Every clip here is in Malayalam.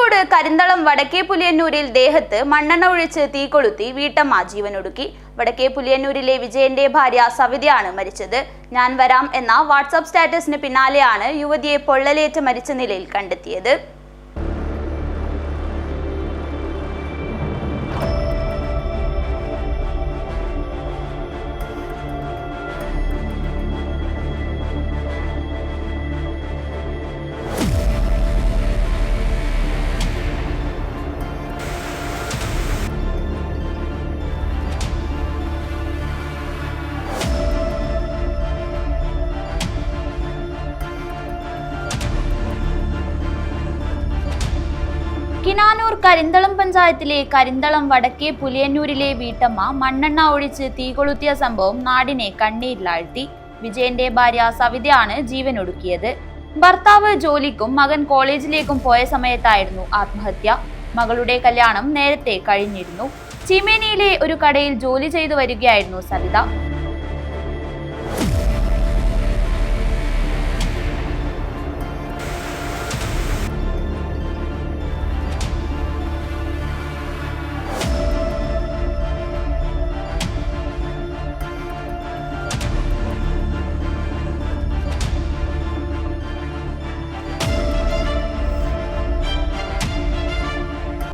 കോഴിക്കോട് കരിന്തളം വടക്കേ പുലിയന്നൂരിൽ ദേഹത്ത് മണ്ണെണ്ണ ഒഴിച്ച് തീ കൊളുത്തി വീട്ടമ്മ ജീവനൊടുക്കി. വടക്കേ പുലിയന്നൂരിലെ വിജയന്റെ ഭാര്യ സവിതയാണ് മരിച്ചത്. ഞാൻ വരാം എന്ന വാട്സാപ്പ് സ്റ്റാറ്റസിന് പിന്നാലെയാണ് യുവതിയെ പൊള്ളലേറ്റ് മരിച്ച നിലയിൽ കണ്ടെത്തിയത്. കിനാനൂർ കരിന്തളം പഞ്ചായത്തിലെ കരിന്തളം വടക്കേ പുലിയന്നൂരിലെ വീട്ടമ്മ മണ്ണെണ്ണ ഒഴിച്ച് തീ കൊളുത്തിയ സംഭവം നാടിനെ കണ്ണീരിലാഴ്ത്തി. വിജയന്റെ ഭാര്യ സവിതയാണ് ജീവനൊടുക്കിയത്. ഭർത്താവ് ജോലിക്കും മകൻ കോളേജിലേക്കും പോയ സമയത്തായിരുന്നു ആത്മഹത്യ. മകളുടെ കല്യാണം നേരത്തെ കഴിഞ്ഞിരുന്നു. ചീമേനിയിലെ ഒരു കടയിൽ ജോലി ചെയ്തു വരികയായിരുന്നു സവിത.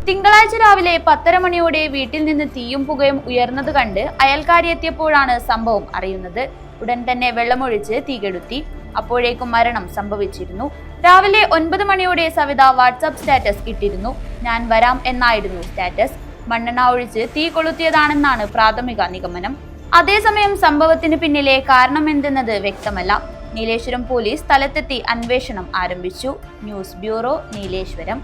തിങ്കളാഴ്ച രാവിലെ 10:30 മണിയോടെ വീട്ടിൽ നിന്ന് തീയും പുകയും ഉയർന്നത് കണ്ട് അയൽക്കാരി എത്തിയപ്പോഴാണ് സംഭവം അറിയുന്നത്. ഉടൻ തന്നെ വെള്ളമൊഴിച്ച് തീ കെടുത്തി. അപ്പോഴേക്കും മരണം സംഭവിച്ചിരുന്നു. രാവിലെ 9 മണിയോടെ സവിത വാട്സാപ്പ് സ്റ്റാറ്റസ് ഇട്ടിരുന്നു. ഞാൻ വരാം എന്നായിരുന്നു സ്റ്റാറ്റസ്. മണ്ണെണ്ണ ഒഴിച്ച് തീ കൊളുത്തിയതാണെന്നാണ് പ്രാഥമിക നിഗമനം. അതേസമയം സംഭവത്തിന് പിന്നിലെ കാരണമെന്തെന്നത് വ്യക്തമല്ല. നീലേശ്വരം പോലീസ് സ്ഥലത്തെത്തി അന്വേഷണം ആരംഭിച്ചു. News bureau, Nileshwaram.